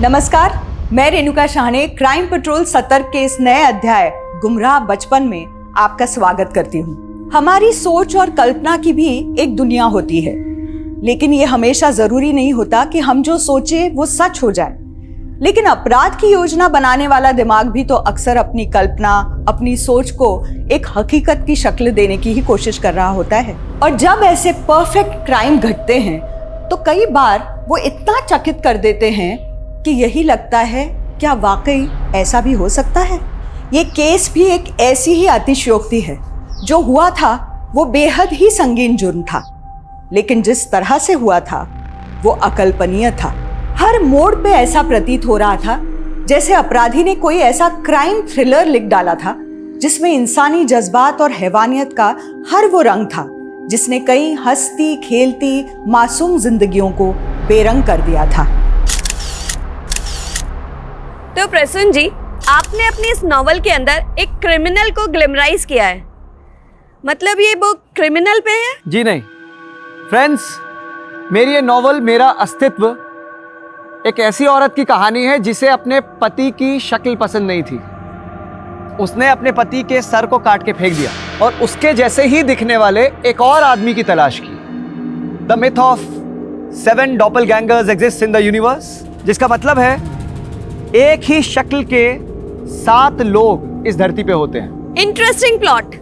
नमस्कार, मैं Renuka Shahane crime petrol सतर्क के इस नए अध्याय गुमराह बचपन में आपका स्वागत करती हूँ। हमारी सोच और कल्पना की भी एक दुनिया होती है, लेकिन ये हमेशा जरूरी नहीं होता कि हम जो सोचे वो सच हो जाए। लेकिन अपराध की योजना बनाने वाला दिमाग भी तो अक्सर अपनी कल्पना, अपनी सोच को एक हकीकत की शक्ल देने की ही कोशिश कर रहा होता है। और जब ऐसे परफेक्ट क्राइम घटते हैं तो कई बार वो इतना चकित कर देते हैं कि यही लगता है क्या वाकई ऐसा भी हो सकता है। ये केस भी एक ऐसी ही अतिशयोक्ति है। जो हुआ था वो बेहद ही संगीन जुर्म था, लेकिन जिस तरह से हुआ था वो अकल्पनीय था। हर मोड़ पे ऐसा प्रतीत हो रहा था जैसे अपराधी ने कोई ऐसा क्राइम थ्रिलर लिख डाला था जिसमें इंसानी जज्बात और हैवानियत का हर वो रंग था जिसने कई हंसती खेलती मासूम जिंदगियों को बेरंग कर दिया था। तो प्रसून जी, आपने अपनी इस नॉवल के अंदर एक क्रिमिनल को ग्लैमराइज किया है, मतलब ये बुक क्रिमिनल पे है? जी नहीं फ्रेंड्स, मेरी ये नॉवल मेरा अस्तित्व एक ऐसी औरत की कहानी है जिसे अपने पति की शक्ल पसंद नहीं थी। उसने अपने पति के सर को काट के फेंक दिया और उसके जैसे ही दिखने वाले एक और आदमी की तलाश की। The myth of 7 doppelgangers exist in the universe, जिसका मतलब है एक ही शक्ल के 7 लोग इस धरती पे होते हैं। Interesting plot.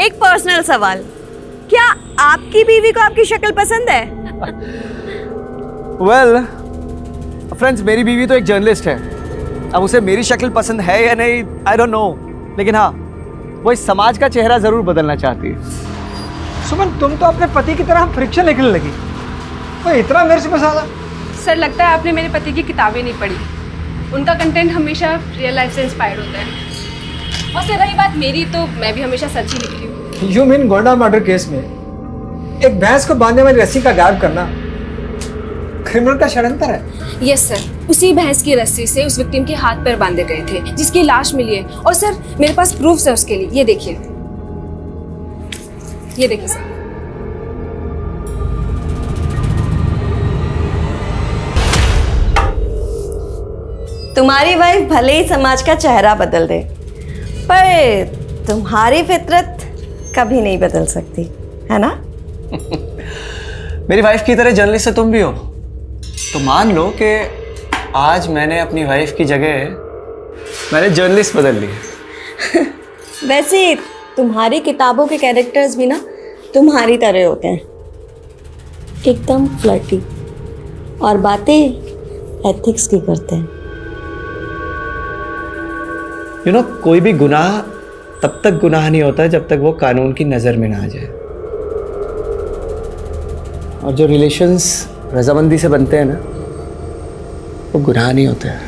एक पर्सनल सवाल, क्या आपकी बीवी को आपकी शक्ल पसंद है? वेल फ्रेंड्स, मेरी बीवी तो एक जर्नलिस्ट है। अब उसे मेरी शक्ल पसंद है या नहीं, आई डोंट नो, लेकिन हाँ, वो इस समाज का चेहरा जरूर बदलना चाहती है। सुमन, तुम तो अपने पति की तरह फ्रिक्शन लिखने लगी। तो इतना मेरे से मसाला? सर, लगता है आपने मेरे पति की किताबें नहीं पढ़ी। उनका कंटेंट हमेशा रियल लाइफ से इंस्पायर्ड होता है। और सर, रही बात मेरी, तो मैं भी हमेशा सच ही लिखती हूँ। You mean Gonda murder case में एक भैंस को बांधने वाली रस्सी का गायब करना क्रिमिनल का षड्यंत्र है? यस सर, उसी भैंस की रस्सी से उस विक्टिम के हाथ पैर बांधे गए थे जिसकी लाश मिली है। और सर, मेरे पास प्रूफ है उसके लिए। ये देखिए, ये देखिए सर। तुम्हारी वाइफ भले ही समाज का चेहरा बदल दे, पर तुम्हारी फितरत कभी नहीं बदल सकती, है ना? मेरी वाइफ की तरह जर्नलिस्ट से तुम भी हो, तो मान लो कि आज मैंने अपनी वाइफ की जगह मैंने जर्नलिस्ट बदल ली। वैसे तुम्हारी किताबों के कैरेक्टर्स भी ना तुम्हारी तरह होते हैं, एकदम फ्लर्टी, और बातें एथिक्स की करते हैं। यू नो, कोई भी गुनाह तब तक गुनाह नहीं होता जब तक वो कानून की नज़र में ना आ जाए। और जो रिलेशंस रजामंदी से बनते हैं ना, वो गुनाह नहीं होते हैं।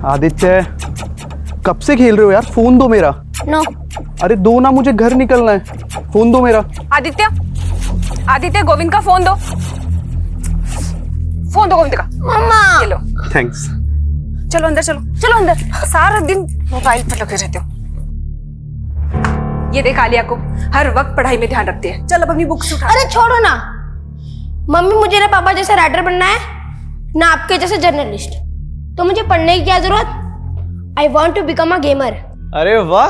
आदित्य, कब से खेल रहे हो यार? फोन दो मेरा। नो। अरे दो ना, मुझे घर निकलना है। फोन दो मेरा। आदित्य, गोविंद का फोन दो। फोन दो गोविंद का। मम्मा, ये लो। थैंक्स। चलो अंदर, चलो अंदर। सारा दिन मोबाइल पर लगे रहते हो। ये देख आलिया को हर वक्त पढ़ाई में ध्यान रखती है। चल अब अपनी बुक्स उठा। अरे छोड़ो ना मम्मी, मुझे ना पापा जैसे राइटर बनना है ना आपके जैसे जर्नलिस्ट। तो मुझे पढ़ने की क्या जरूरत? I want to become a gamer. अरे वाह,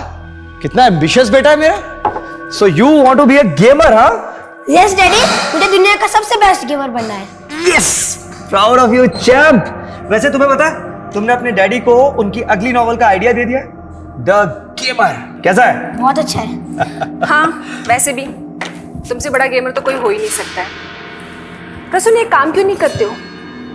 कितना एम्बिशियस बेटा है मेरा। So you want to be a gamer, हाँ? यस डैडी, मुझे दुनिया का सबसे बेस्ट गेमर बनना है। Yes, proud of you champ. वैसे तुम्हें पता है, तुमने अपने डैडी को उनकी अगली नॉवल का आइडिया दे दिया, द गेमर। कैसा है? बहुत अच्छा है। हाँ, वैसे भी तुमसे बड़ा गेमर तो कोई हो ही नहीं सकता है। प्रसून, एक काम क्यों नहीं करते हो?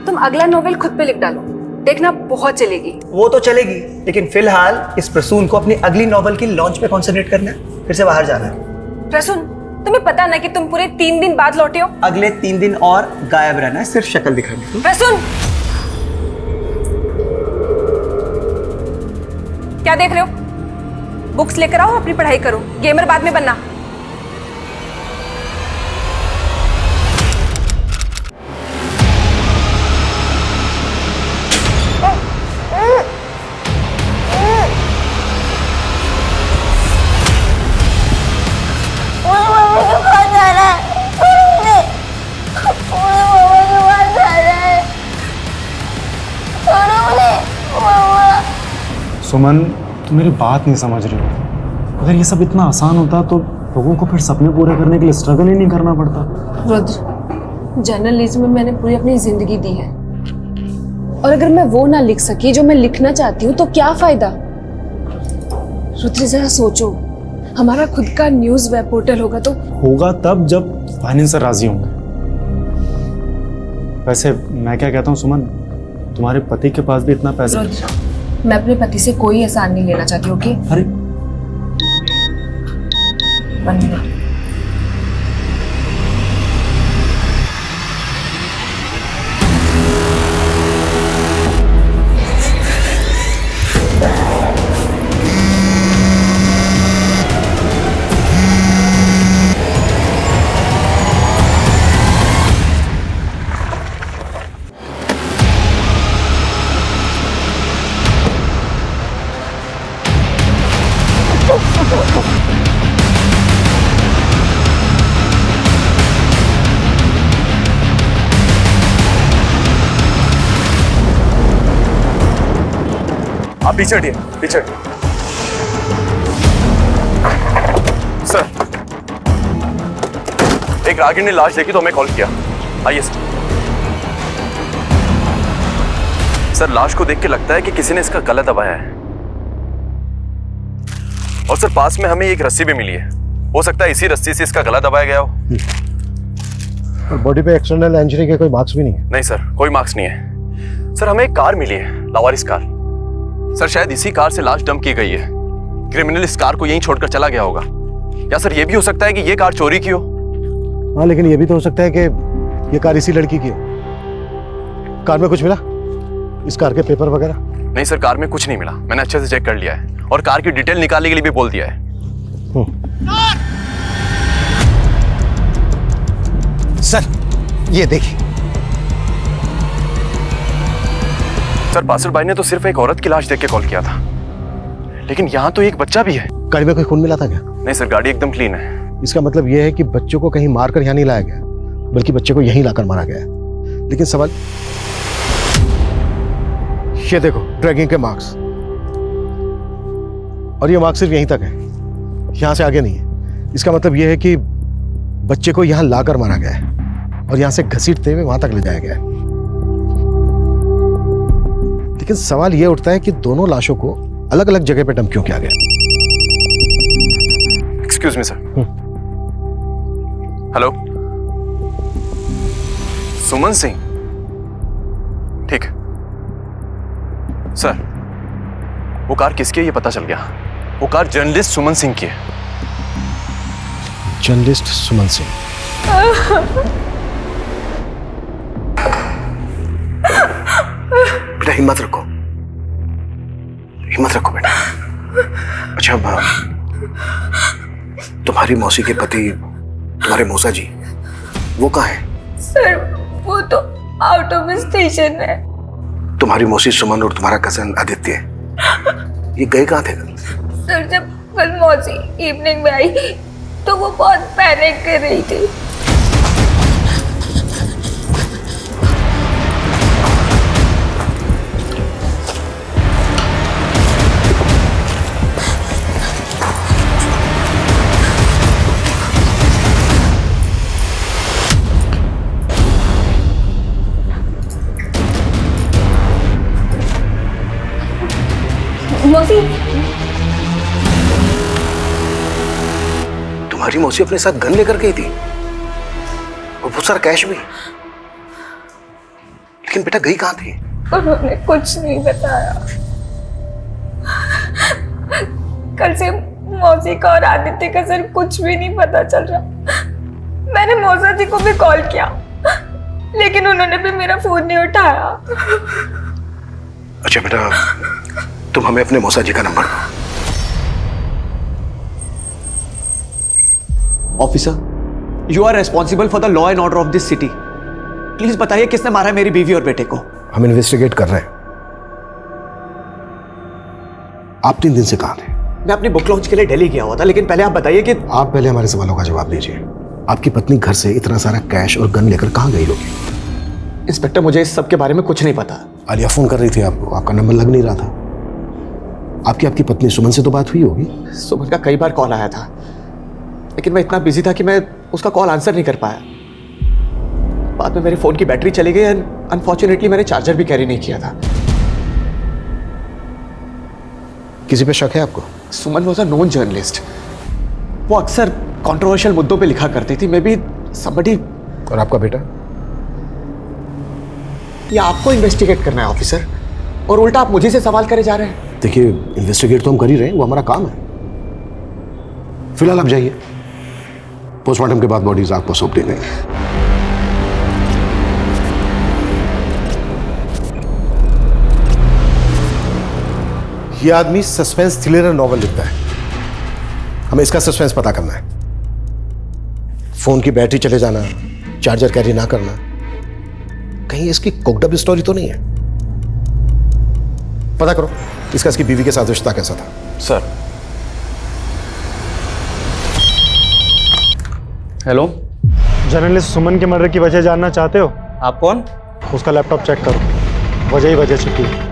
तुम अगला नोवेल खुद पे लिख डालो, देखना बहुत चलेगी। वो तो चलेगी, लेकिन फिलहाल इस प्रसून को अपनी अगली नॉवल की लॉन्च पे कंसंट्रेट करना है, फिर से बाहर जाना है। प्रसून, तुम्हें पता ना कि तुम पूरे 3 दिन बाद लौटे हो? अगले 3 दिन और गायब रहना है, सिर्फ शक्ल दिखानी है। प्रसून, क्या देख रहे हो? बुक्स लेकर आओ, अपनी पढ़ाई करो। गेमर बाद में बनना। सुमन, तुम मेरी बात नहीं समझ रही हो। अगर ये सब इतना आसान होता तो लोगों को फिर सपने पूरे करने के लिए स्ट्रगल ही नहीं करना पड़ता। रुद्र, जर्नलिज्म में मैंने पूरी अपनी जिंदगी दी है, और अगर मैं वो ना लिख सकी जो मैं लिखना चाहती हूँ तो क्या फायदा। रुद्र जरा सोचो, हमारा खुद का न्यूज़ वेब पोर्टल होगा तो होगा तब जब फाइनेंसर राजी होंगे। वैसे मैं क्या कहता हूँ सुमन, तुम्हारे पति के पास भी इतना पैसा। रुद्र, मैं अपने पति से कोई एहसान नहीं लेना चाहती, ओके? अरे 1 मिनट। आप पीछे हटिए, पीछे। सर, एक रागिनी ने लाश देखी तो हमें कॉल किया। आइए सर। सर, लाश को देख के लगता है कि किसी ने इसका गला दबाया है। और सर, पास में हमें एक रस्सी भी मिली है। हो सकता है इसी रस्सी से इसका गला दबाया गया हो। बॉडी पे एक्सटर्नल इंजरी के कोई मार्क्स भी नहीं है? नहीं सर, कोई मार्क्स नहीं है। सर, हमें एक कार मिली है, लावारिस कार। सर, शायद इसी कार से लाश डंप की गई है। क्रिमिनल इस कार को यहीं छोड़कर चला गया होगा। या सर, ये भी हो सकता है कि ये कार चोरी की हो। हाँ, लेकिन ये भी तो हो सकता है कि ये कार इसी लड़की की है। कार में कुछ मिला? इस कार के पेपर वगैरह? नहीं सर, कार में कुछ नहीं मिला। मैंने अच्छे से चेक कर लिया है और कार की डिटेल निकालने के लिए भी बोल दिया है। सर, ये देखिए। सर, पासर भाई ने तो सिर्फ एक औरत की लाश देख के कॉल किया था, लेकिन यहाँ तो एक बच्चा भी है। गाड़ी में कोई खून मिला था क्या? नहीं सर, गाड़ी एकदम क्लीन है। इसका मतलब यह है कि बच्चों को कहीं मारकर यहाँ नहीं लाया गया, बल्कि बच्चे को यहीं लाकर मारा गया है। लेकिन सवाल ये देखो, ड्रैगिंग के मार्क्स, और ये मार्क्स सिर्फ यहीं तक है, यहां से आगे नहीं है। इसका मतलब यह है कि बच्चे को यहां लाकर मारा गया है और यहां से घसीटते हुए वहां तक ले जाया गया है। लेकिन सवाल यह उठता है कि दोनों लाशों को अलग अलग जगह पे डंप क्यों किया गया? Excuse me sir. हेलो, सुमन सिंह? ठीक है सर, वो कार किसकी है ये पता चल गया। वो कार जर्नलिस्ट सुमन सिंह की है। जर्नलिस्ट सुमन सिंह? बेटा हिम्मत रखो, हिम्मत रखो बेटा। अच्छा, तुम्हारी मौसी के पति, तुम्हारे मौसा जी, वो कहाँ है? सर, वो तो आउट ऑफ स्टेशन है। तुम्हारी मौसी सुमन और तुम्हारा कजन आदित्य, ये गए कहाँ थे? सर, जब कल मौसी इवनिंग में आई तो वो बहुत पैनिक कर रही थी। मौसी, तुम्हारी मौसी अपने साथ गन लेकर गई थी और बहुत सारा कैश भी। लेकिन बेटा गई कहाँ थी? उन्होंने कुछ नहीं बताया। कल से मौसी का और आदित्य का सर कुछ भी नहीं पता चल रहा। मैंने मौसा जी को भी कॉल किया, लेकिन उन्होंने भी मेरा फोन नहीं उठाया। अच्छा बेटा, तुम हमें अपने मौसा जी का नंबर दो। Officer, you are responsible for the law and order of this city. Please बताइए किसने मारा है मेरी बीवी और बेटे को। हम इन्वेस्टिगेट कर रहे हैं। आप 3 दिन से कहाँ थे? मैं अपनी बुक लॉन्च के लिए दिल्ली गया हुआ था, लेकिन पहले आप बताइए कि आप पहले हमारे सवालों का जवाब दीजिए। आपकी पत्नी घर से इतना सारा कैश और गन लेकर कहाँ गई होगी? इंस्पेक्टर, मुझे इस सब के बारे में कुछ नहीं पता। आलिया फोन कर रही थी आपको, आपका नंबर लग नहीं रहा था। आपकी पत्नी सुमन से तो बात हुई होगी। सुमन का कई बार कॉल आया था, लेकिन मैं इतना बिजी था कि मैं उसका कॉल आंसर नहीं कर पाया। बाद में मेरे फोन की बैटरी चली गई एंड अनफॉर्चुनेटली मैंने चार्जर भी कैरी नहीं किया था। किसी पे शक है आपको? सुमन वॉज अ नोन जर्नलिस्ट। वो अक्सर कंट्रोवर्शियल मुद्दों पे लिखा करती थी। May be somebody. और आपका बेटा? ये आपको इन्वेस्टिगेट करना है ऑफिसर, और उल्टा आप मुझे से सवाल करे जा रहे हैं। देखिए, इन्वेस्टिगेट तो हम कर ही रहे हैं, वो हमारा काम है। फिलहाल आप जाइए, पोस्टमार्टम के बाद बॉडीज आपको सौंप देंगे। ये आदमी सस्पेंस थ्रिलर नॉवल लिखता है, हमें इसका सस्पेंस पता करना है। फोन की बैटरी चले जाना, चार्जर कैरी ना करना, कहीं इसकी कुकड स्टोरी तो नहीं है। पता करो इसकी बीवी के साथ रिश्ता कैसा था। सर। हेलो, जर्नलिस्ट सुमन के मर्डर की वजह जानना चाहते हो? आप कौन? उसका लैपटॉप चेक करो, वजह ही वजह छिपी है।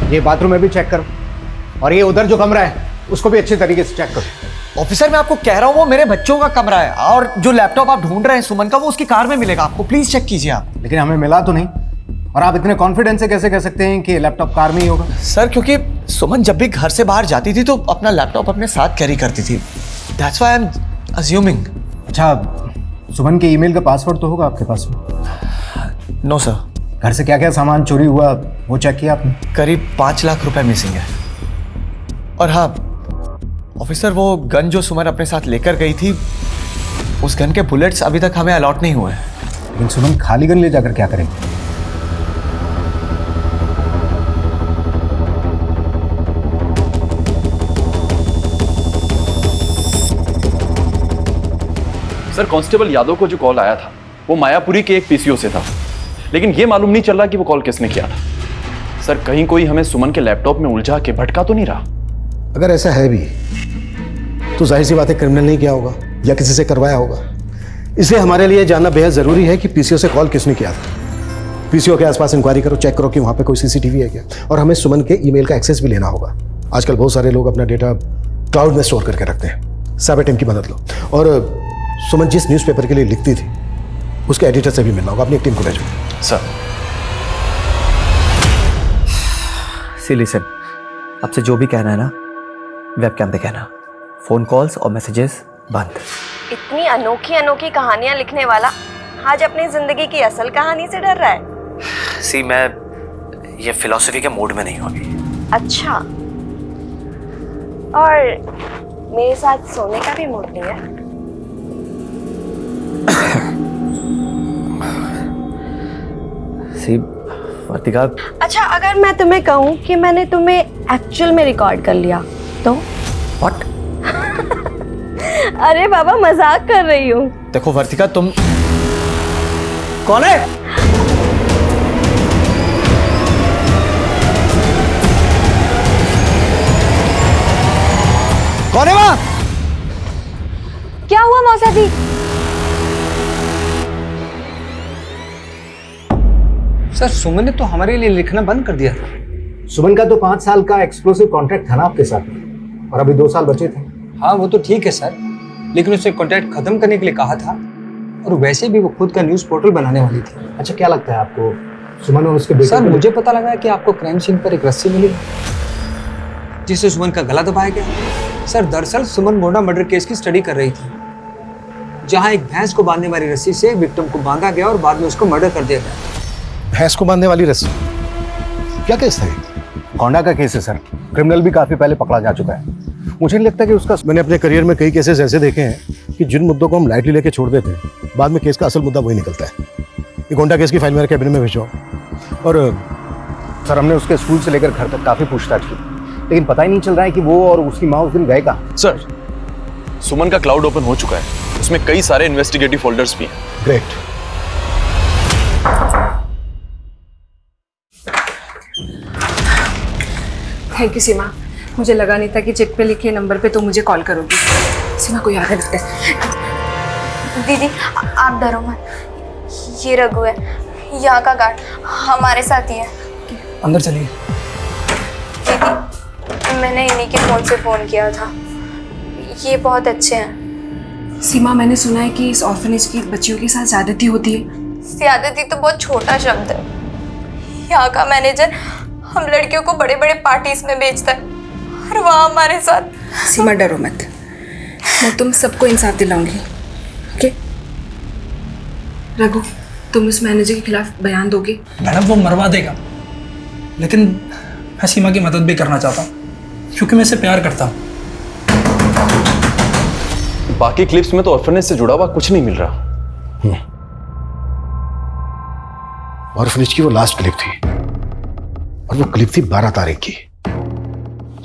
ये बाथरूम में भी चेक करो, और ये उधर जो कमरा है उसको भी अच्छे तरीके से चेक करो। ऑफिसर, मैं आपको कह रहा हूँ वो मेरे बच्चों का कमरा है, और जो लैपटॉप आप ढूंढ रहे हैं सुमन का, वो उसकी कार में मिलेगा आपको। प्लीज चेक कीजिए आप। लेकिन हमें मिला तो नहीं, और आप इतने कॉन्फिडेंस से कैसे कह सकते हैं कि लैपटॉप कार में ही होगा? सर, क्योंकि सुमन जब भी घर से बाहर जाती थी तो अपना लैपटॉप अपने साथ कैरी करती थी। That's why I am assuming. अच्छा, सुमन के ईमेल का पासवर्ड तो होगा आपके पास में? No sir. घर से क्या क्या सामान चोरी हुआ वो चेक किया आपने? करीब 5 लाख रुपए मिसिंग है। और हाँ ऑफिसर, वो गन जो सुमन अपने साथ लेकर गई थी, उस गन के बुलेट्स अभी तक हमें अलॉट नहीं हुए हैं। लेकिन सुमन खाली गन ले जाकर क्या करेंगे? सर, कांस्टेबल यादव को जो कॉल आया था वो मायापुरी के एक पीसीओ से था, लेकिन ये मालूम नहीं चल रहा कि वो कॉल किसने किया था। सर, कहीं कोई हमें सुमन के लैपटॉप में उलझा के भटका तो नहीं रहा? अगर ऐसा है भी तो जाहिर सी बात है क्रिमिनल नहीं किया होगा या किसी से करवाया होगा। इसलिए हमारे लिए जानना बेहद जरूरी है कि पीसीओ से कॉल किसने किया था। पीसीओ के आसपास इंक्वायरी करो, चेक करो कि वहां पे कोई सीसीटीवी है क्या, और हमें सुमन के ईमेल का एक्सेस भी लेना होगा। आजकल बहुत सारे लोग अपना डेटा क्लाउड में स्टोर करके रखते हैं। साइबर टीम की मदद लो, और सुमन जिस न्यूज़पेपर के लिए लिखती थी उसके एडिटर से भी मिलना होगा। अपनी एक टीम को ले जाओ। सर। सी लिसन, आपसे जो भी कहना है ना वेबकैम पे कहना। फोन कॉल्स और मैसेजेस बंद। इतनी अनोखी अनोखी कहानियां लिखने वाला आज अपनी जिंदगी की असल कहानी से डर रहा है। सी, मैं ये फिलॉसफी के मूड में नहीं हूँ अभी। अच्छा, और मेरे साथ सोने का भी मूड नहीं है? सी वर्तिका। अच्छा, अगर मैं तुम्हें कहूँ कि मैंने तुम्हें एक्चुअल में रिकॉर्ड कर लिया तो? व्हाट? अरे बाबा, मजाक कर रही हूँ। देखो वर्तिका, तुम कौन है? कौन है वहां? क्या हुआ मौसा जी? सर, सुमन ने तो हमारे लिए लिखना बंद कर दिया था। सुमन का तो 5 साल का एक्सक्लूसिव कॉन्ट्रैक्ट था ना आपके साथ, और अभी 2 साल बचे थे। हाँ, वो तो ठीक है सर, लेकिन उसने कॉन्ट्रैक्ट खत्म करने के लिए कहा था, और वैसे भी वो खुद का न्यूज़ पोर्टल बनाने वाली थी। अच्छा, क्या लगता है आपको सुमन और उसके बेटे? सर, मुझे पता लगा कि आपको क्राइम सीन पर एक रस्सी मिली जिससे सुमन का गला दबाया गया। सर, दरअसल सुमन मोंडा मर्डर केस की स्टडी कर रही थी, जहां एक भैंस को बांधने वाली रस्सी से विक्टिम को बांधा गया और बाद में उसको मर्डर कर दिया गया। भैंस को बांधने वाली रस्सी? क्या केस था? कोंडा का केस है सर, क्रिमिनल भी काफी पहले पकड़ा जा चुका है। मुझे नहीं लगता कि उसका। मैंने अपने करियर में कई केसेस ऐसे देखे हैं कि जिन मुद्दों को हम लाइटली लेके छोड़ देते हैं, बाद में केस का असल मुद्दा वही निकलता है। ये गोंडा केस की फाइल मेरे कैबिनेट में भिजवाओ। और सर, हमने उसके स्कूल से लेकर घर तक काफी पूछताछ की, लेकिन पता ही नहीं चल रहा है कि वो और उसकी माँ उस दिन गए कहाँ। सर, सुमन का क्लाउड ओपन हो चुका है, उसमें कई सारे इन्वेस्टिगेटिव फोल्डर्स भी हैं। ग्रेट। थैंक यू सीमा, मुझे लगा नहीं था कि चिट पे लिखे नंबर पे तुम मुझे कॉल करोगी। सीमा को याद है लगता है। दीदी आप डरो मत, ये रघु है, यहाँ का गार्ड, हमारे साथ ही है। अंदर चलिए। दीदी मैंने इन्हीं के फ़ोन से फ़ोन किया था, ये बहुत अच्छे हैं। सीमा, मैंने सुना है कि इस ऑर्फनेज की बच्चियों के साथ ज़्यादती होती है। ज़्यादती तो बहुत छोटा शब्द है। यहाँ का मैनेजर हम लड़कियों को बड़े बड़े पार्टीज में बेचता है और वहाँ हमारे साथ। सीमा डरो मत, मैं तुम सबको इंसाफ दिलाऊंगी। ओके रघु, तुम उस मैनेजर के खिलाफ बयान दोगे? मैडम वो मरवा देगा, लेकिन मैं सीमा की मदद भी करना चाहता हूँ क्योंकि मैं इसे प्यार करता हूँ। बाकी क्लिप्स में तो ऑर्फनेज से जुड़ा हुआ कुछ नहीं मिल रहा। ऑर्फनेज की वो लास्ट क्लिप थी और वो क्लिप थी 12 तारीख की।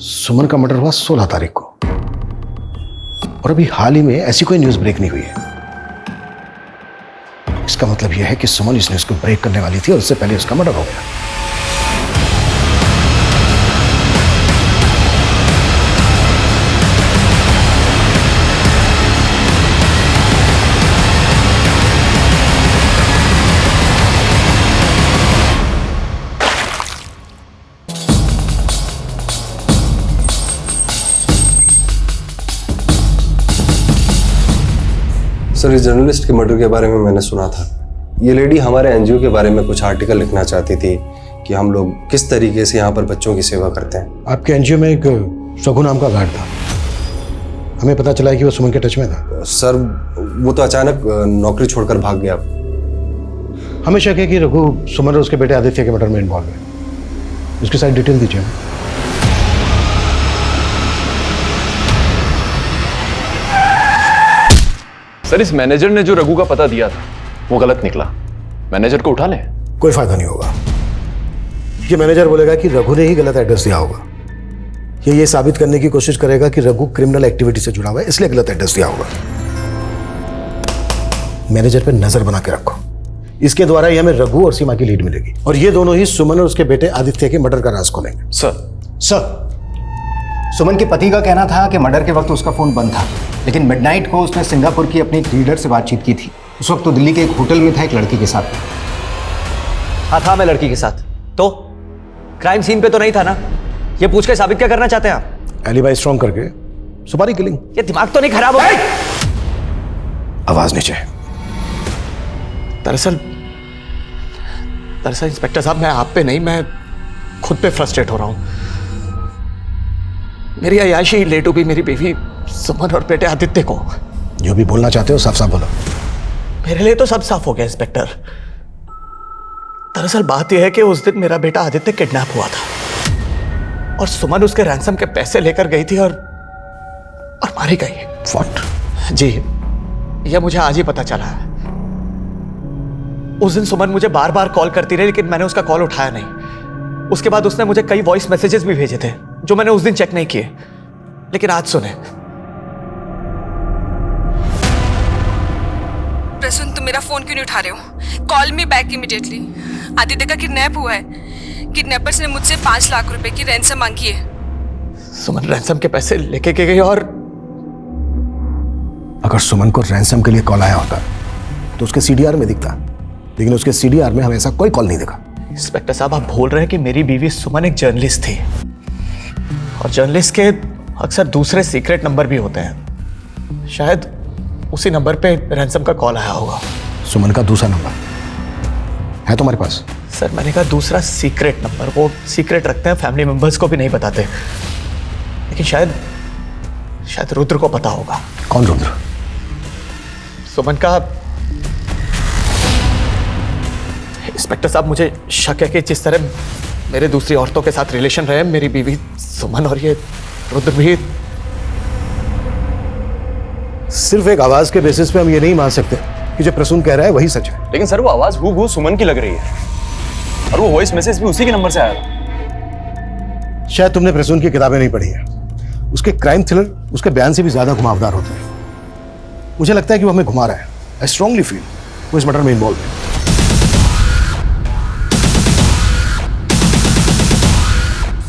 सुमन का मर्डर हुआ 16 तारीख को और अभी हाल ही में ऐसी कोई न्यूज़ ब्रेक नहीं हुई है। इसका मतलब यह है कि सुमन इस न्यूज़ को ब्रेक करने वाली थी और उससे पहले उसका मर्डर हो गया। सर, इस जर्नलिस्ट के मर्डर के बारे में मैंने सुना था। ये लेडी हमारे एनजीओ के बारे में कुछ आर्टिकल लिखना चाहती थी कि हम लोग किस तरीके से यहाँ पर बच्चों की सेवा करते हैं। आपके एनजीओ में एक रघु नाम का गार्ड था, हमें पता चला कि वो सुमन के टच में था। सर, वो तो अचानक नौकरी छोड़कर भाग गया। हमें शक है कि रघु सुमन और उसके बेटे आदित्य के मर्डर में इन्वॉल्व है। उसकी सारी डिटेल दीजिए। सर, इस मैनेजर ने जो रघु का पता दिया था वो गलत निकला। मैनेजर को उठा लें? कोई फायदा नहीं होगा। ये मैनेजर बोलेगा कि रघु ने ही गलत एड्रेस दिया होगा। ये साबित करने की कोशिश करेगा कि रघु क्रिमिनल एक्टिविटी से जुड़ा हुआ है, इसलिए गलत एड्रेस दिया होगा। मैनेजर पे नजर बना के रखो, इसके द्वारा ही हमें रघु और सीमा की लीड मिलेगी और ये दोनों ही सुमन और उसके बेटे आदित्य के मर्डर का राज खोलेंगे। सर, सुमन के पति का कहना था कि मर्डर के वक्त उसका फोन बंद था, लेकिन मिडनाइट को उसने सिंगापुर की अपनी एक रीडर से बातचीत की थी। उस वक्त तो दिल्ली के एक होटल में था एक लड़की के साथ। हाँ था, मैं लड़की के साथ। तो क्राइम सीन पे तो नहीं था ना? ये पूछ के साबित क्या करना चाहते हैं आप? एलिबाई स्ट्रॉन्ग करके सुपारी किलिंग। ये दिमाग तो नहीं खराब हो गया? आवाज नीचे। दरअसल इंस्पेक्टर साहब, मैं आप पे नहीं, मैं खुद पे फ्रस्ट्रेट हो रहा हूं। मेरी अयाशी ले डूबी मेरी बीवी सुमन और बेटे आदित्य को। जो भी बोलना चाहते हो साफ साफ बोलो। मेरे लिए तो सब साफ हो गया इंस्पेक्टर। दरअसल बात यह है कि उस दिन मेरा बेटा आदित्य किडनैप हुआ था और सुमन उसके रैंसम के पैसे लेकर गई थी और मारी गई। What? जी, यह मुझे आज ही पता चला है। उस दिन सुमन मुझे बार बार कॉल करती रही, लेकिन मैंने उसका कॉल उठाया नहीं। उसके बाद उसने मुझे कई वॉइस मैसेजेस भी भेजे थे जो मैंने उस दिन चेक नहीं किए, लेकिन आज सुने। प्रसून, तुम मेरा फोन क्यों नहीं उठा रहे हो? Call me back immediately. Aditya का किडनैप हुआ है। किडनैपर्स ने मुझसे 5 लाख रुपए की रैंसम मांगी है। सुमन रैंसम के पैसे लेके गई और अगर सुमन को रैंसम के लिए कॉल आया होता तो उसके सीडीआर में दिखता, लेकिन उसके सीडीआर में हमें ऐसा कोई कॉल नहीं दिखा। इंस्पेक्टर साहब, आप बोल रहे हैं कि मेरी बीवी सुमन एक जर्नलिस्ट थी और जर्नलिस्ट के अक्सर दूसरे सीक्रेट नंबर भी होते हैं। शायद उसी नंबर पे रैंसम का कॉल आया होगा। सुमन का दूसरा नंबर है तुम्हारे पास? सर, मैंने कहा दूसरा सीक्रेट नंबर। वो सीक्रेट रखते हैं, फैमिली मेंबर्स को भी नहीं बताते, लेकिन शायद रुद्र को पता होगा। कौन रुद्र? सुमन का। इंस्पेक्टर साहब, मुझे शक है कि जिस तरह मेरे दूसरी औरतों के साथ रिलेशन रहे मेरी बीवी सुमन और ये रुद्र भी। सिर्फ एक आवाज के बेसिस पे हम ये नहीं मान सकते कि जो प्रसून कह रहा है वही सच है। लेकिन सर, वो आवाज हूबहू सुमन की लग रही है और वो वॉइस मैसेज भी उसी के नंबर से आया था। शायद तुमने प्रसून की किताबें नहीं पढ़ी है। उसके क्राइम थ्रिलर उसके बयान से भी ज्यादा घुमावदार होते हैं। मुझे लगता है कि वो हमें घुमा रहा है। आई स्ट्रांगली फील वो इस मर्डर में इन्वॉल्व है।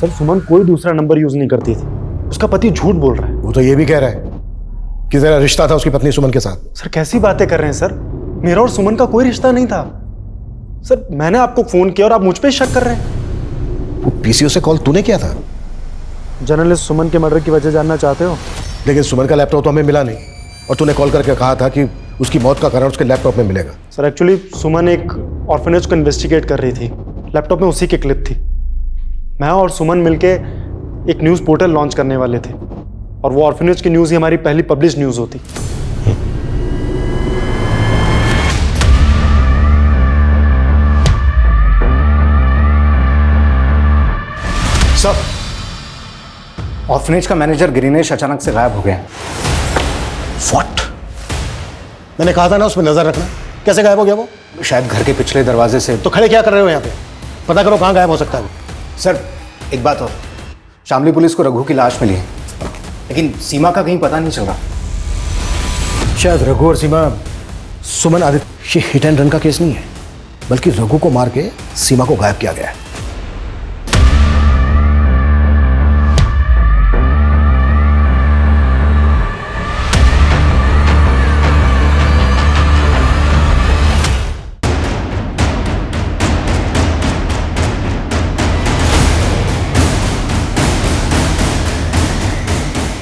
सर सुमन कोई दूसरा नंबर यूज नहीं करती थी, उसका पति झूठ बोल रहा है। वो तो ये भी कह रहा है कि तेरा रिश्ता था उसकी पत्नी सुमन के साथ। सर कैसी बातें कर रहे हैं सर, मेरा और सुमन का कोई रिश्ता नहीं था। सर मैंने आपको फोन किया और आप मुझ पे शक कर रहे हैं। वो पीसीओ से कॉल तूने किया था? जर्नलिस्ट सुमन के मर्डर की वजह जानना चाहते हो? लेकिन सुमन का लैपटॉप तो हमें मिला नहीं, और तूने कॉल करके कहा था कि उसकी मौत का कारण उसके लैपटॉप में मिलेगा। सर एक्चुअली सुमन एक ऑर्फनेज को इन्वेस्टिगेट कर रही थी, लैपटॉप में उसी की क्लिप थी। मैं और सुमन मिलके एक न्यूज़ पोर्टल लॉन्च करने वाले थे, और वो ऑर्फनेज की न्यूज़ ही हमारी पहली पब्लिश न्यूज़ होती। सर, ऑर्फनेज का मैनेजर गिरीनेश अचानक से गायब हो गया। व्हाट? मैंने कहा था ना उस पर नजर रखना। कैसे गायब हो गया वो? शायद घर के पिछले दरवाजे से। तो खड़े क्या कर रहे हो यहाँ पे? पता करो कहाँ गायब हो सकता है वो। सर एक बात और, शामली पुलिस को रघु की लाश मिली है, लेकिन सीमा का कहीं पता नहीं चल रहा। शायद रघु और सीमा, सुमन आदित्य, ये हिट एंड रन का केस नहीं है, बल्कि रघु को मार के सीमा को गायब किया गया है।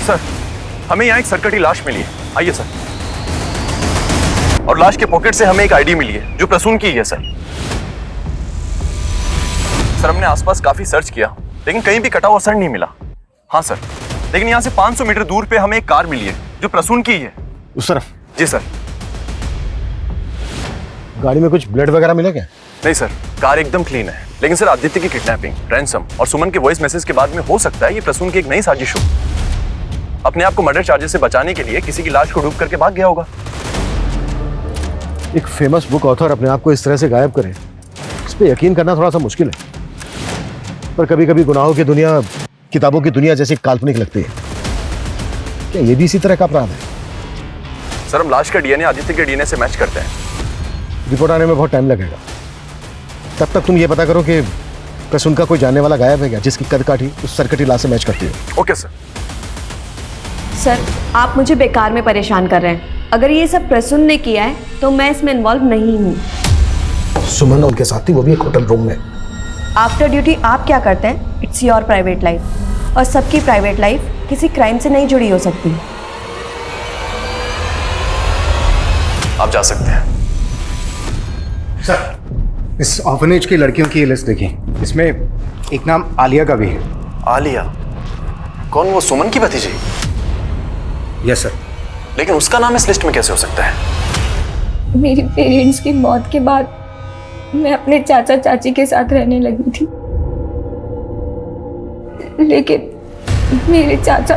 सर हमें यहाँ एक सरकटी लाश मिली है, आइए सर। और लाश के पॉकेट से हमें एक आईडी मिली है जो प्रसून की है सर। सर हमने आसपास काफी सर्च किया, लेकिन कहीं भी कटा हुआ सर नहीं मिला। हाँ सर, लेकिन यहाँ से 500 मीटर दूर पे हमें एक कार मिली है जो प्रसून की है। उस तरफ? जी सर। गाड़ी में कुछ ब्लड वगैरह मिला क्या? नहीं सर, कार एकदम क्लीन है। लेकिन सर आदित्य की किडनैपिंग, रैंसम और सुमन के वॉइस मैसेज के बाद में हो सकता है ये प्रसून की एक नई साजिश हो। अपने आप को मर्डर चार्जेस से बचाने के लिए किसी की लाश को डूब करके भाग गया होगा। एक फेमस बुक ऑथर अपने आप को इस तरह से गायब करे, इस पे यकीन करना थोड़ा सा मुश्किल है। पर कभी कभी गुनाहों की दुनिया किताबों की दुनिया जैसी काल्पनिक लगती है। क्या ये भी इसी तरह का अपराध है? सर हम लाश का डीएनए आदित्य के डीएनए से मैच करते हैं। रिपोर्ट आने में बहुत टाइम लगेगा, तब तक तुम ये पता करो कि प्रसून का कोई जानने वाला गायब है क्या जिसकी कद काठी उस सरकटी लाश से मैच करती है। Okay sir. सर आप मुझे बेकार में परेशान कर रहे हैं। अगर ये सब प्रसून ने किया है तो मैं इसमें इन्वॉल्व नहीं हूँ। सुमन उनके साथ थी, वो भी एक होटल रूम में। आफ्टर ड्यूटी आप क्या करते हैं, इट्स योर प्राइवेट लाइफ, और सबकी प्राइवेट लाइफ किसी क्राइम से नहीं जुड़ी हो सकती। आप जा सकते हैं। सर इस ऑर्फनेज की लड़कियों की लिस्ट देखिए, इसमें एक नाम आलिया का भी है। आलिया? कौन, वो सुमन की भतीजी? Yes sir. लेकिन उसका नाम इस लिस्ट में कैसे हो सकता है? मेरी पेरेंट्स की मौत के बाद मैं अपने चाचा चाची के साथ रहने लगी थी, लेकिन मेरे चाचा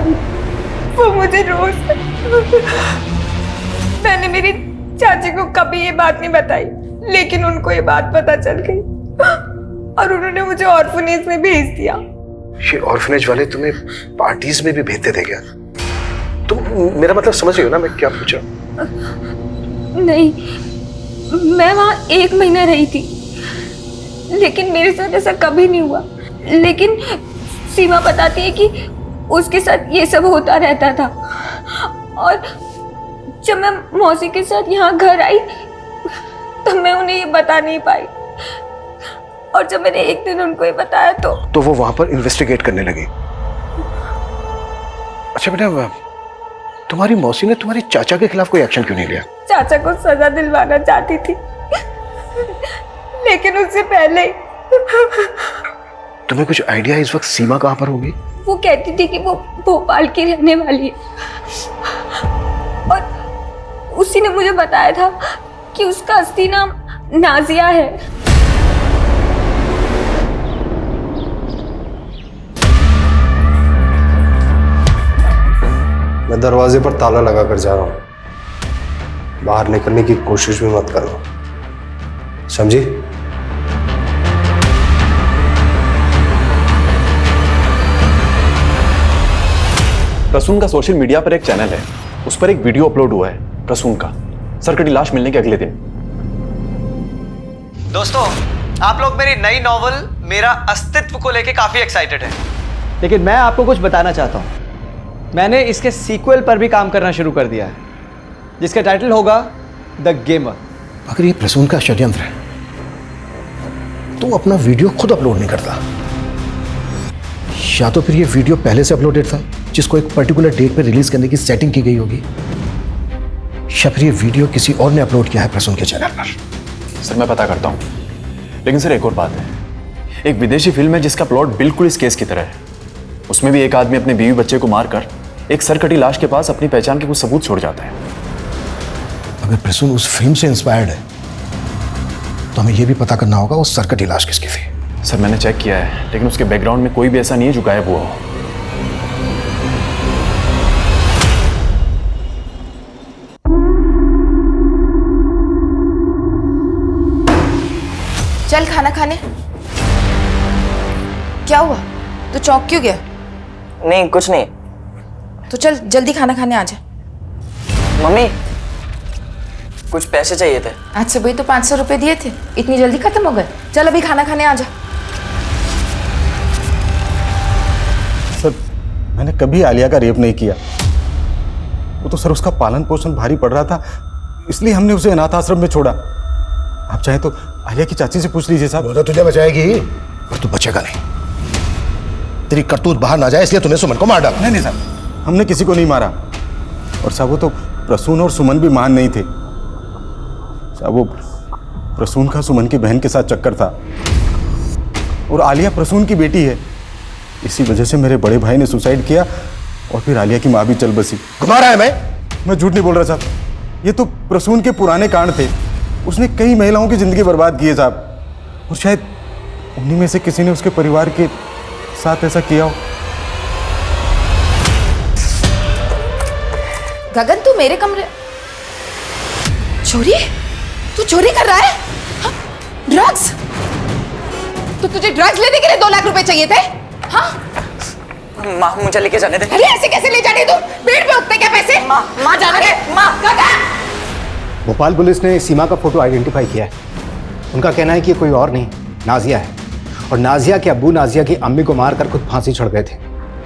वो मुझे रोज मैंने मेरी चाची को कभी ये बात नहीं बताई, लेकिन उनको ये बात पता चल गई और उन्होंने मुझे ऑर्फनेज में भेज दिया। ये ऑर्फनेज वाले तुम्हें पार्टीज में भी भेजते थे क्या? तुम मेरा मतलब समझ रही हो ना मैं क्या पूछ रहा हूँ? नहीं, मैं वहाँ 1 महीना रही थी, लेकिन मेरे साथ ऐसा कभी नहीं हुआ। लेकिन सीमा बताती है कि उसके साथ ये सब होता रहता था, और जब मैं मौसी के साथ यहाँ घर आई तब मैं उन्हें ये बता नहीं पाई, और जब मैंने एक दिन उनको ये बताया तो वो वहां पर इन्वेस्टिगेट करने लगी। अच्छा बेटा, तुम्हारी मौसी ने तुम्हारे चाचा के खिलाफ कोई एक्शन क्यों नहीं लिया? चाचा को सजा दिलवाना चाहती थी, लेकिन उससे पहले तुम्हें कुछ आइडिया इस वक्त सीमा कहाँ पर होगी? वो कहती थी कि वो भोपाल की रहने वाली है, और उसी ने मुझे बताया था कि उसका असली नाम नाजिया है। मैं दरवाजे पर ताला लगा कर जा रहा हूं, बाहर निकलने की कोशिश भी मत करना, समझी? प्रसून का सोशल मीडिया पर एक चैनल है, उस पर एक वीडियो अपलोड हुआ है प्रसून का सरकटी लाश मिलने के अगले दिन। दोस्तों आप लोग मेरी नई नॉवल मेरा अस्तित्व को लेके काफी एक्साइटेड हैं, लेकिन मैं आपको कुछ बताना चाहता हूं। मैंने इसके सीक्वल पर भी काम करना शुरू कर दिया है, जिसका टाइटल होगा द गेमर। अगर ये प्रसून का षड्यंत्र है तो वो अपना वीडियो खुद अपलोड नहीं करता, या तो फिर ये वीडियो पहले से अपलोडेड था जिसको एक पर्टिकुलर डेट पे रिलीज करने की सेटिंग की गई होगी, या फिर ये वीडियो किसी और ने अपलोड किया है प्रसून के चैनल पर। सर मैं पता करता हूँ, लेकिन सर एक और बात है, एक विदेशी फिल्म है जिसका प्लॉट बिल्कुल इस केस की तरह है। उसमें भी एक आदमी अपने बीवी बच्चे को मारकर एक सरकटी लाश के पास अपनी पहचान के कुछ सबूत छोड़ जाता है। अगर प्रसून उस फिल्म से इंस्पायर्ड है तो हमें यह भी पता करना होगा उस सरकटी लाश किसकी थी। सर मैंने चेक किया है, लेकिन उसके बैकग्राउंड में कोई भी ऐसा नहीं है जो गायब हुआ हो। चल खाना खाने। क्या हुआ, तू चौंक क्यों गया? नहीं कुछ नहीं। तो चल जल्दी खाना खाने आ जा। मम्मी कुछ पैसे चाहिए थे। आज सुबह ही तो 500 रुपए दिए थे, इतनी जल्दी खत्म हो गए? चल अभी खाना खाने आ जा। सर मैंने कभी आलिया का रेप नहीं किया। वो तो सर उसका पालन पोषण भारी पड़ रहा था, इसलिए हमने उसे अनाथ आश्रम में छोड़ा। आप चाहे तो आलिया की चाची से पूछ लीजिए साहब। वो तो तुझे बचाएगी पर तू बचेगा नहीं। तेरी करतूत बाहर ना जाए इसलिए तूने सुमन को मार डाला। नहीं साहब, हमने किसी को नहीं मारा। और साहब वो तो प्रसून और सुमन भी मान नहीं थे साहब। वो प्रसून का सुमन की बहन के साथ चक्कर था और आलिया प्रसून की बेटी है। इसी वजह से मेरे बड़े भाई ने सुसाइड किया और फिर आलिया की माँ भी चल बसी। घुमा रहा है मैं झूठ नहीं बोल रहा साहब। ये तो प्रसून के पुराने कांड थे। उसने कई महिलाओं की जिंदगी बर्बाद की है साहब, और शायद उन्हीं में से किसी ने उसके परिवार के साथ ऐसा किया हो। गगन तू मेरे कमरे चोरी? तू चोरी कर रहा है? ड्रग्स? तो तुझे ड्रग्स लेने के लिए 2 लाख रुपए चाहिए थे? हाँ? माँ मुझे लेके जाने दे। अरे ऐसे कैसे ले जाने तू? भीड़ पे उठते क्या पैसे? माँ जाने दे। माँ गगन। भोपाल पुलिस ने सीमा का फोटो आइडेंटिफाई किया है। उनका कहना है कि कोई और नहीं, नाजिया है। और नाजिया के अब्बू नाजिया की अम्मी को मारकर खुद फांसी चढ़ गए थे।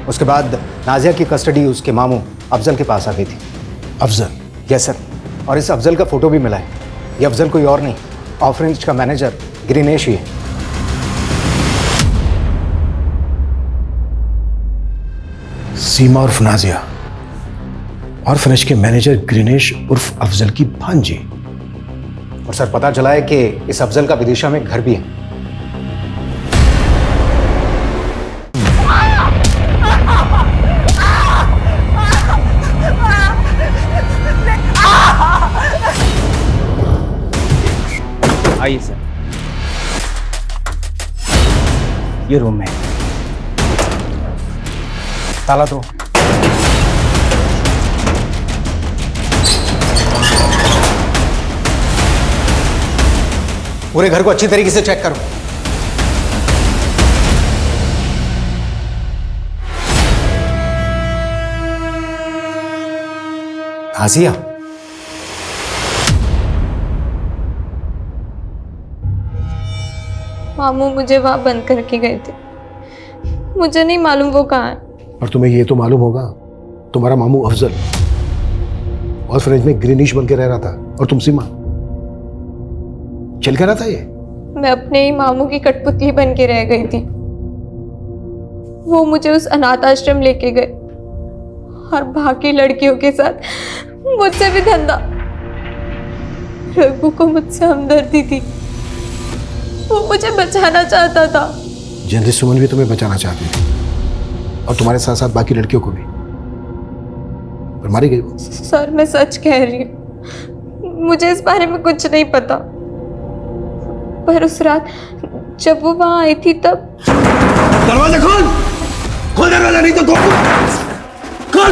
उसके बाद नाजिया की कस्टडी उसके मामू अफजल के पास आ गई थी। अफजल? Yes sir. और इस अफजल का फोटो भी मिला है। ये अफजल कोई और नहीं, ऑर्फनेज का मैनेजर ग्रीनेश ही है। सीमा उर्फ नाजिया, ऑर्फनेज के मैनेजर ग्रीनेश उर्फ अफजल की भांजी। और सर पता चला है कि इस अफजल का विदिशा में घर भी है। आइए सर, ये रूम है। ताला दो। पूरे घर को अच्छी तरीके से चेक करो। नाजिया, मामू मुझे वहां बंद करके गए थे। मुझे नहीं मालूम वो कहाँ है। और तुम्हें ये तो मालूम होगा तुम्हारा मामू अफजल ऑर्फनेज में ग्रीनिश बन के रह रहा था और तुम सीमा। चल क्या रहा था ये? मैं अपने ही मामू की कठपुतली बन के रह गई थी। वो मुझे उस अनाथ आश्रम लेके गए और बाकी लड़कियों के साथ मुझसे भी धंधा। रघु को मुझसे हमदर्दी थी, वो मुझे बचाना चाहता था। जनरल सुमन भी तुम्हें बचाना चाहती थी और तुम्हारे साथ साथ बाकी लड़कियों को भी, पर मारी गई वो। सर मैं सच कह रही हूँ, मुझे इस बारे में कुछ नहीं पता। पर उस रात जब वो वहां आई थी तब। दरवाजा खोल, खोल दरवाजा, नहीं तो खोल, खोल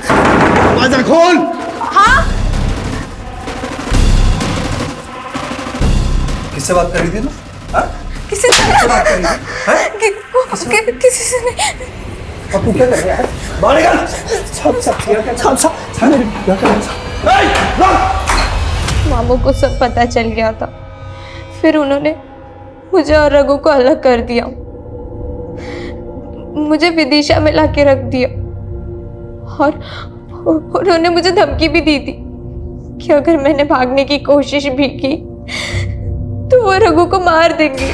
दरवाजा, खोल। हाँ? किससे बात कर रही थी ना? किसी से बात कर रही थी? किसी से नहीं। अब तू क्या कर रहा है? बाहर निकल। सब मामू को सब पता चल गया था। फिर उन्होंने मुझे और रघु को अलग कर दिया, मुझे विदिशा में लाके रख दिया और उन्होंने मुझे धमकी भी दी थी कि अगर मैंने भागने की कोशिश भी की तो वो रघु को मार देंगे।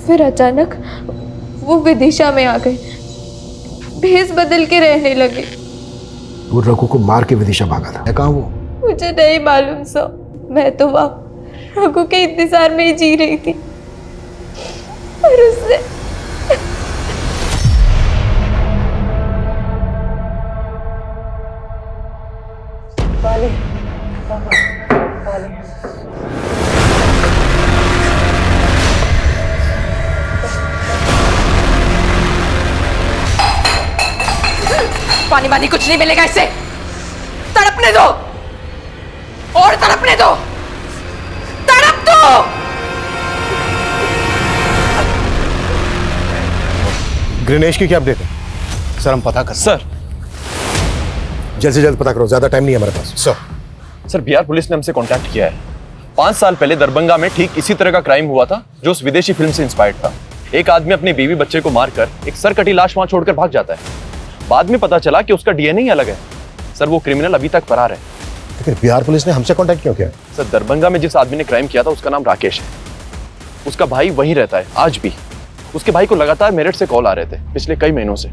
फिर अचानक वो विदिशा में आ गए, भेस बदल के रहने लगे। वो रघु को मार के विदिशा भागा था? कहाँ वो? मुझे नहीं मालूम सर, मैं तो वहाँ रघु के इंतजार में ही जी रही थी और उससे पानी वानी कुछ नहीं मिलेगा इससे, तड़पने दो और तड़पने दो, तड़प दो। ग्रेनेश की क्या अपडेट है? सर हम पता कर सर जल्द से जल्द पता करो, ज्यादा टाइम नहीं है हमारे पास। सर बिहार पुलिस ने हमसे कांटेक्ट किया है। 5 साल पहले दरभंगा में ठीक इसी तरह का क्राइम हुआ था जो उस विदेशी फिल्म से इंस्पायर्ड था। एक आदमी अपनी बीवी बच्चे को मारकर एक सरकटी लाश वहां छोड़कर भाग जाता है। बाद में पता चला कि उसका डीएनए ही अलग है। सर वो क्रिमिनल अभी तक फरार है। लेकिन बिहार पुलिस ने हमसे कांटेक्ट क्यों किया? सर दरभंगा में जिस आदमी ने क्राइम किया था उसका नाम राकेश है। उसका भाई वहीं रहता है आज भी। उसके भाई को लगातार मेरठ से कॉल आ रहे थे पिछले कई महीनों से।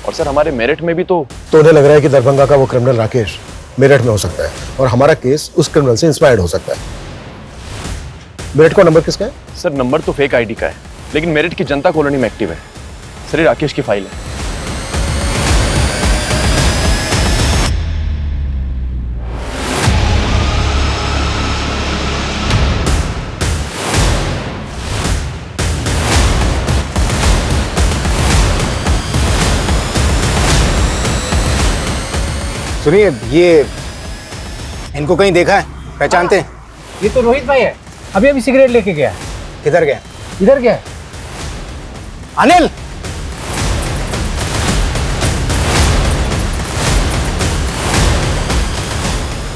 और सर हमारे मेरठ में भी तो उन्हें लग रहा है कि दरभंगा का वो क्रिमिनल राकेश मेरठ में हो सकता है और हमारा केस उस क्रिमिनल से इंस्पायर्ड हो सकता है। मेरठ का नंबर किसका है? सर नंबर तो फेक आईडी का है, लेकिन मेरठ की जनता कॉलोनी में एक्टिव है। सर ये राकेश की फाइल है। सुनिए, ये इनको कहीं देखा है, पहचानते हैं? ये तो रोहित भाई है, अभी अभी सिगरेट लेके गया। किधर गया? इधर गया। अनिल,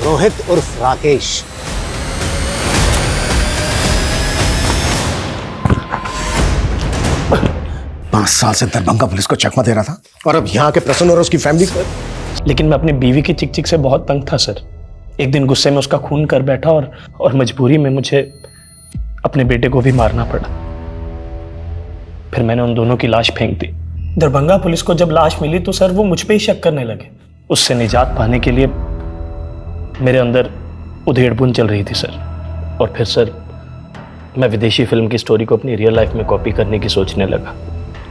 रोहित उर्फ राकेश। पांच साल से दरभंगा पुलिस को चकमा दे रहा था और अब यहाँ के प्रसन्न और उसकी फैमिली को। लेकिन मैं अपनी बीवी की चिक चिक से बहुत तंग था सर। एक दिन गुस्से में उसका खून कर बैठा और मजबूरी में मुझे अपने बेटे को भी मारना पड़ा। फिर मैंने उन दोनों की लाश फेंक दी। दरभंगा पुलिस को जब लाश मिली तो सर वो मुझ पे ही शक करने लगे। उससे निजात पाने के लिए मेरे अंदर उधेड़बुन चल रही थी सर। और फिर सर मैं विदेशी फिल्म की स्टोरी को अपनी रियल लाइफ में कॉपी करने की सोचने लगा।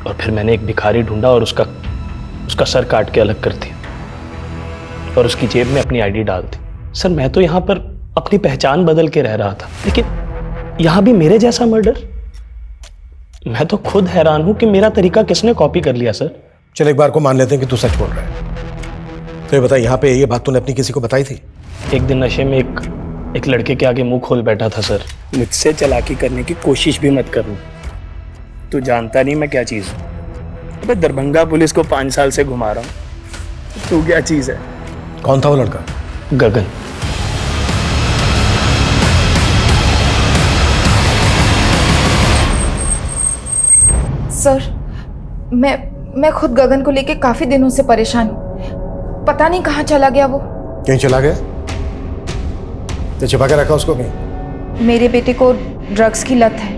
और फिर मैंने एक भिखारी ढूंढा और उसका सर काट के अलग कर दिया और उसकी जेब में अपनी आईडी डाल दी। सर मैं तो यहाँ पर अपनी पहचान बदल के रह रहा था, लेकिन यहाँ भी मेरे जैसा मर्डर। मैं तो खुद हैरान हूं कि मेरा तरीका किसने कॉपी कर लिया सर। चल एक बार को मान लेते हैं कि तू सच बोल रहा है। तो ये बता, यहाँ पे ये बात तूने अपनी किसी को बताई थी? एक दिन नशे में एक लड़के के आगे मुंह खोल बैठा था सर। मुझसे चालाकी करने की कोशिश भी मत करना, तू जानता नहीं मैं क्या चीज़ हूँ। मैं दरभंगा पुलिस को 5 साल से घुमा रहा हूँ, तू क्या चीज़ है? कौन था वो लड़का? गगन। सर मैं खुद गगन को लेके काफी दिनों से परेशान हूँ। पता नहीं कहाँ चला गया वो। कहीं चला गया? तो छिपा के रखा उसको कहीं? मेरे बेटे को ड्रग्स की लत है,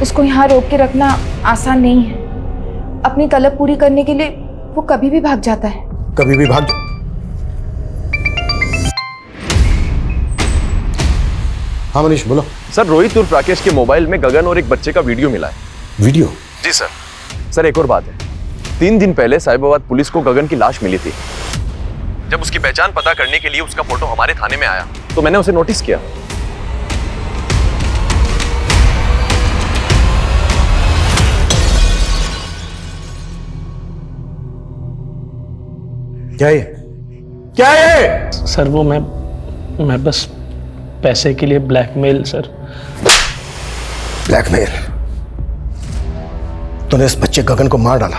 उसको यहाँ रोक के रखना आसान नहीं है। अपनी तलब पूरी करने के लिए वो कभी भी भाग जाता है। कभी भी भाग? हाँ मनीष बोलो। सर रोहित उर्फ राकेश के मोबाइल में गगन और एक बच्चे का वीडियो मिला है। वीडियो? जी सर। सर एक और बात है, 3 दिन पहले साहिबाबाद पुलिस को गगन की लाश मिली थी। जब उसकी पहचान पता करने के लिए उसका फोटो हमारे थाने में आया तो मैंने उसे नोटिस किया। क्या ये? क्या ये? सर वो मैं बस पैसे के लिए ब्लैकमेल सर। ब्लैकमेल? तूने इस बच्चे गगन को मार डाला,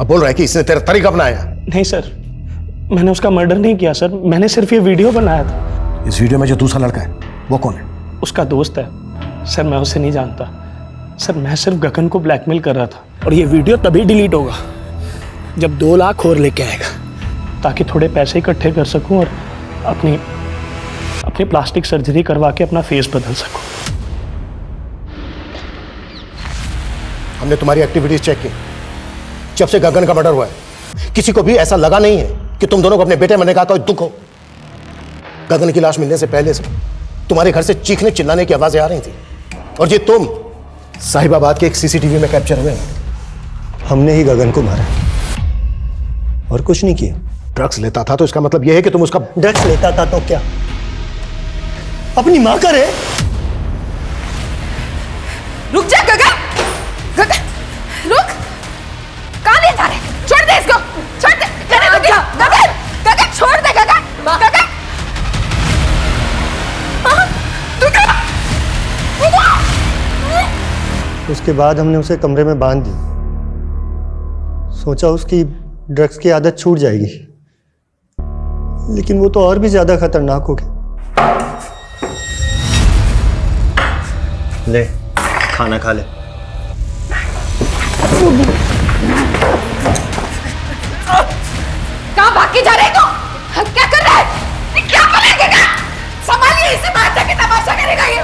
अब बोल रहा है कि इसने तेरा तरीका अपनाया? नहीं सर, मैंने उसका मर्डर नहीं किया सर, मैंने सिर्फ ये वीडियो बनाया था। इस वीडियो में जो दूसरा लड़का है वो कौन है? उसका दोस्त है सर, मैं उसे नहीं जानता सर। मैं सिर्फ गगन को ब्लैकमेल कर रहा था। और ये वीडियो तभी डिलीट होगा जब 2 लाख और लेके आएगा, ताकि थोड़े पैसे इकट्ठे कर सकूं और अपनी प्लास्टिक सर्जरी करवा के अपना फेस बदल सकूं। हमने तुम्हारी एक्टिविटीज चेक की। जब से गगन का मर्डर हुआ है किसी को भी ऐसा लगा नहीं है कि तुम दोनों को अपने बेटे मरने का कोई दुख हो। गगन की लाश मिलने से पहले से तुम्हारे घर से चीखने चिल्लाने की आवाजें आ रही थी, और ये तुम साहिबाबाद के एक सीसीटीवी में कैप्चर हुए। हमने ही गगन को मारा और कुछ नहीं किया। ड्रग्स लेता था तो इसका मतलब यह है कि तुम उसका... ड्रग्स लेता था तो क्या? अपनी मां का रे। रुक जा गगन, गगन रुक, कहां ले जा रहे? छोड़ दे इसको, छोड़ दे। गगन, गगन छोड़ दे गगन, गगन। उसके बाद हमने उसे कमरे में बांध दिया। सोचा उसकी ड्रग्स की आदत छूट जाएगी, लेकिन वो तो और भी ज्यादा खतरनाक हो गया। ले खाना खा ले। कहां भाग के जा रहे हो? क्या कर रहा है? क्या करेगा? संभालिए इसे, बाहर जाके तमाशा करेगा ये।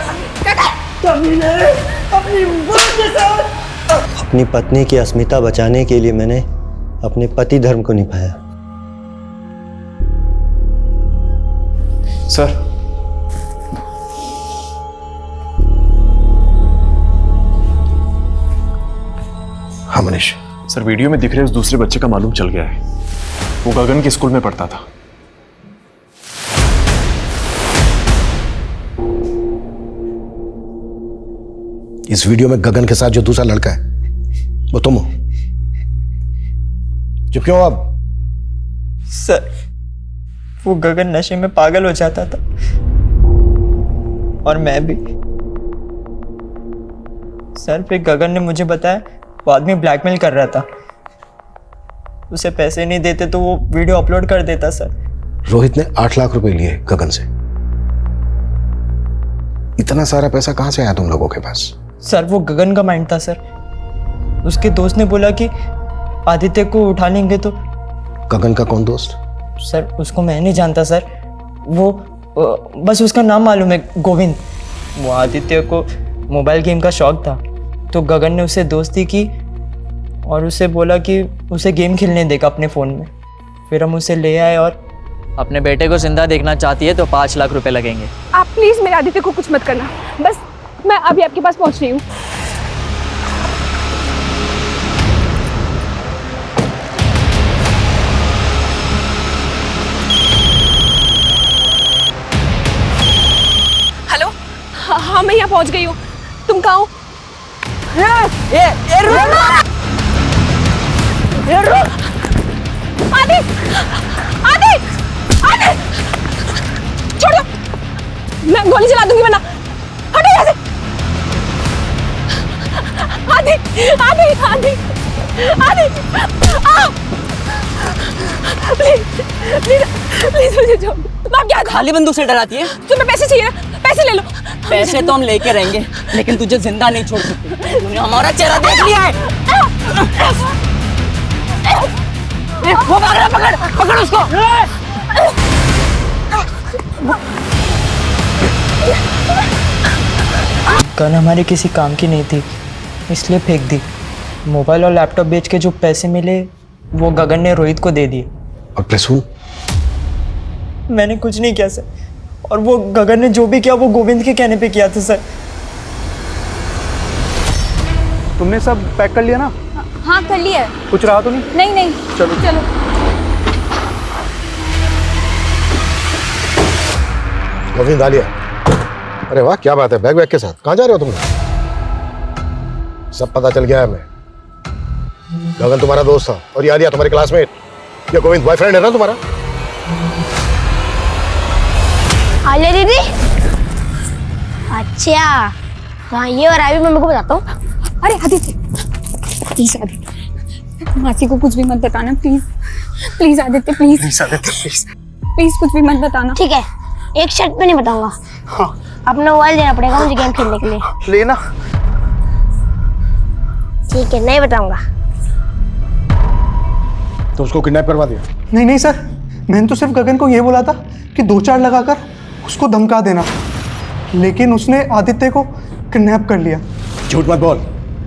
अपनी पत्नी की अस्मिता बचाने के लिए मैंने अपने पति धर्म को निभाया। सर, हाँ मनीष। सर, वीडियो में दिख रहे उस दूसरे बच्चे का मालूम चल गया है। वो गगन के स्कूल में पढ़ता था। इस वीडियो में गगन के साथ जो दूसरा लड़का है वो तुम हो। चुप क्यों अब? सर, वो गगन नशे में पागल हो जाता था और मैं भी। सर, फिर गगन ने मुझे बताया वो आदमी ब्लैकमेल कर रहा था। उसे पैसे नहीं देते तो वो वीडियो अपलोड कर देता। सर, रोहित ने 8 लाख रुपए लिए गगन से। इतना सारा पैसा कहां से आया तुम लोगों के पास? सर, वो गगन का माइंड था। सर, उसके दोस्त ने बोला कि आदित्य को उठा लेंगे तो। गगन का कौन दोस्त? सर, उसको मैं नहीं जानता सर। वो बस उसका नाम मालूम है, गोविंद। वो आदित्य को मोबाइल गेम का शौक था, तो गगन ने उसे दोस्ती की और उसे बोला कि उसे गेम खेलने देगा अपने फ़ोन में। फिर हम उसे ले आए और अपने बेटे को जिंदा देखना चाहती है तो 5 लाख रुपए लगेंगे। आप प्लीज मेरे आदित्य को कुछ मत करना, बस मैं अभी आपके पास पहुंच रही हूँ। हेलो, हाँ मैं यहाँ पहुंच गई हूँ। तुम कहाँ हो? आदि, आदि, आदि, छोड़ो, मैं गोली चला दूंगी वरना। हटो यहाँ से। आदि, आदि, आदि, आदि, आओ। प्लीज, प्लीज, प्लीज मुझे छोड़ दो। आप क्या खाली बंदूक से डराती है? तुम्हें पैसे चाहिए ना? पैसे ले लो। पैसे तो हम लेके रहेंगे, लेकिन तुझे जिंदा नहीं छोड़ सकते। तूने हमारा चेहरा देख लिया है। वो भाग रहा, पकड़, पकड़ उसको। गन हमारे किसी काम की नहीं थी, इसलिए फेंक दी। मोबाइल और लैपटॉप बेच के जो पैसे मिले वो गगन ने रोहित को दे दिए। और प्रसून? मैंने कुछ नहीं किया सर, और वो गगन ने जो भी किया वो गोविंद के कहने पे किया था सर। तुमने सब पैक कर लिया ना? हाँ कर लिया है। कुछ रहा तो नहीं? नहीं नहीं, चलो चलो। गोविंद आ लिया? अरे वाह, क्या बात है। बैग वैग के साथ कहाँ जा रहे हो तुम? सब पता चल गया है हमें। गगन तुम्हारा दोस्त था और ये आलिया तुम्हारे क्लासमेट। ये गोविंद बॉयफ्रेंड है ना तुम्हारा? आलिया दीदी? अच्छा, हाँ ये और अभी मम्मी को बताता हूँ। अरे आदित्य, प्लीज आदित्य, मासी को कुछ भी मत बताना please. Please Aditya, please. Please Aditya, please. Please कुछ भी मत बताना। ठीक है, एक शर्त पे नहीं बताऊंगा। हाँ अपना मोबाइल देना पड़ेगा मुझे गेम खेलने के लिए। लेना। ठीक है, नहीं बताऊंगा। तो उसको किडनैप करवा दिया? नहीं नहीं सर, मैंने तो सिर्फ गगन को ये बोला था कि 2-4 लगाकर उसको धमका देना, लेकिन उसने आदित्य को किडनैप कर लिया। झूठ मत बोल।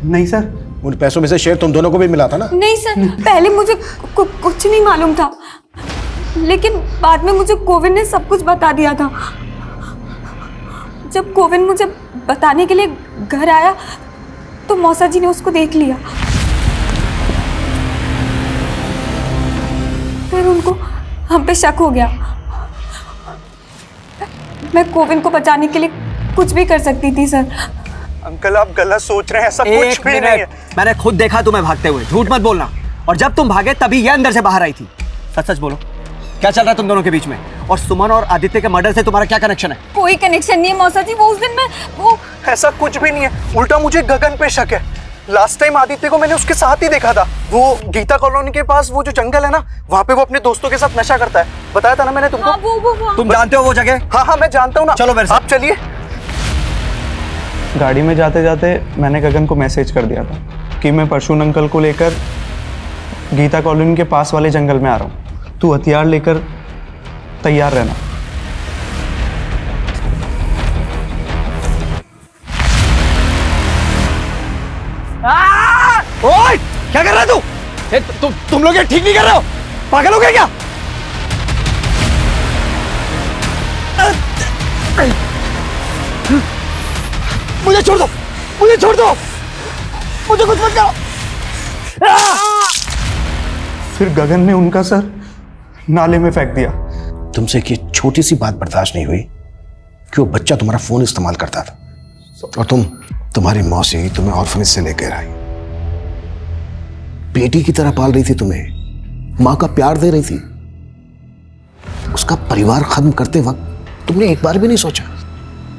नहीं सर। उन पैसों में से शेयर तुम दोनों को भी मिला था ना? नहीं सर, पहले मुझे कुछ नहीं मालूम था, लेकिन बाद में मुझे गोविंद ने सब कुछ बता दिया था। जब गोविंद मुझे बताने के लिए घर आया तो मौसा जी ने उसको देख लिया। फिर उनको हम पे शक हो गया। मैं गोविंद को बचाने के लिए कुछ भी कर सकती थी सर। अंकल आप गलत सोच रहे हैं, ऐसा कुछ भी नहीं है। मैंने खुद देखा तुम्हें भागते हुए, झूठ मत बोलना। और जब तुम भागे तभी ये अंदर से बाहर आई थी। सच सच बोलो, क्या चल रहा है तुम दोनों के बीच में? और सुमन और आदित्य के मर्डर से तुम्हारा क्या कनेक्शन है? कोई कनेक्शन नहीं है मौसा जी। वो उस दिन मैं वो ऐसा कुछ भी नहीं है, उल्टा मुझे गगन पे शक है। लास्ट टाइम आदित्य को मैंने उसके साथ ही देखा था, वो गीता कॉलोनी के पास वो जो जंगल है ना, वहाँ पे वो अपने दोस्तों के साथ नशा करता है। बताया था ना मैंने तुमको। हाँ, वो तुम जानते हो वो जगह? हाँ हाँ मैं जानता हूँ ना। चलो मेरे साथ। आप चलिए। गाड़ी में जाते जाते मैंने गगन को मैसेज कर दिया था कि मैं परशुन अंकल को लेकर गीता कॉलोनी के पास वाले जंगल में आ रहा हूँ, तू हथियार लेकर तैयार रहना। ओए, क्या कर रहा है तू? तुम लोग ये ठीक नहीं कर रहे हो? पागल हो गए क्या? मुझे छोड़ दो, मुझे छोड़ दो, मुझे कुछ मत करो। फिर गगन ने उनका सर नाले में फेंक दिया। तुमसे एक छोटी सी बात बर्दाश्त नहीं हुई कि वो बच्चा तुम्हारा फोन इस्तेमाल करता था, और तुम्हारी मौसी तुम्हें ऑर्फनेज से लेकर आई, बेटी की तरह पाल रही थी तुम्हें, मां का प्यार दे रही थी। उसका परिवार खत्म करते वक्त तुमने एक बार भी नहीं सोचा?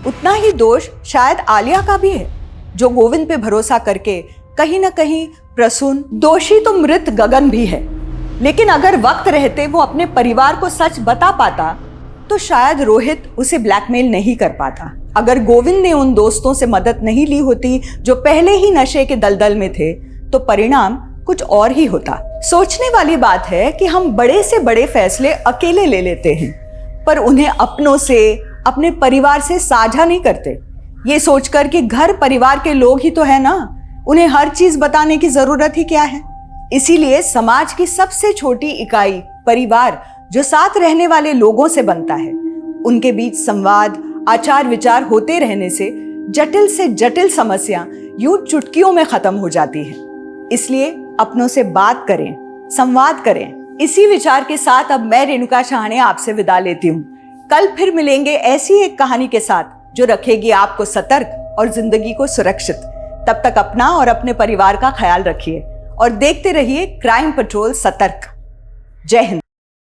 उतना ही दोष शायद आलिया का भी है, जो गोविंद पे भरोसा करके कहीं ना कहीं प्रसून, दोषी तो मृत गगन भी है। लेकिन अगर वक्त रहते वो अपने परिवार को सच बता पाता तो शायद रोहित उसे ब्लैकमेल नहीं कर पाता। अगर गोविंद ने उन दोस्तों से मदद नहीं ली होती जो पहले ही नशे के दलदल में थे, तो परिणाम कुछ और ही होता। सोचने वाली बात है कि हम बड़े से बड़े फैसले अकेले ले लेते हैं, पर उन्हें अपनों से, अपने परिवार से साझा नहीं करते, ये सोचकर कि घर परिवार के लोग ही तो है ना, उन्हें हर चीज बताने की जरूरत ही क्या है। इसीलिए समाज की सबसे छोटी इकाई परिवार, जो साथ रहने वाले लोगों से बनता है, उनके बीच संवाद, आचार विचार होते रहने से जटिल समस्या यूं चुटकियों में खत्म हो जाती है। इसलिए अपनों से बात करें, संवाद करें। इसी विचार के साथ अब मैं रेणुका शाहने आपसे विदा लेती हूँ। कल फिर मिलेंगे ऐसी एक कहानी के साथ जो रखेगी आपको सतर्क और जिंदगी को सुरक्षित। तब तक अपना और अपने परिवार का ख्याल रखिए और देखते रहिए क्राइम पेट्रोल सतर्क। जय हिंद।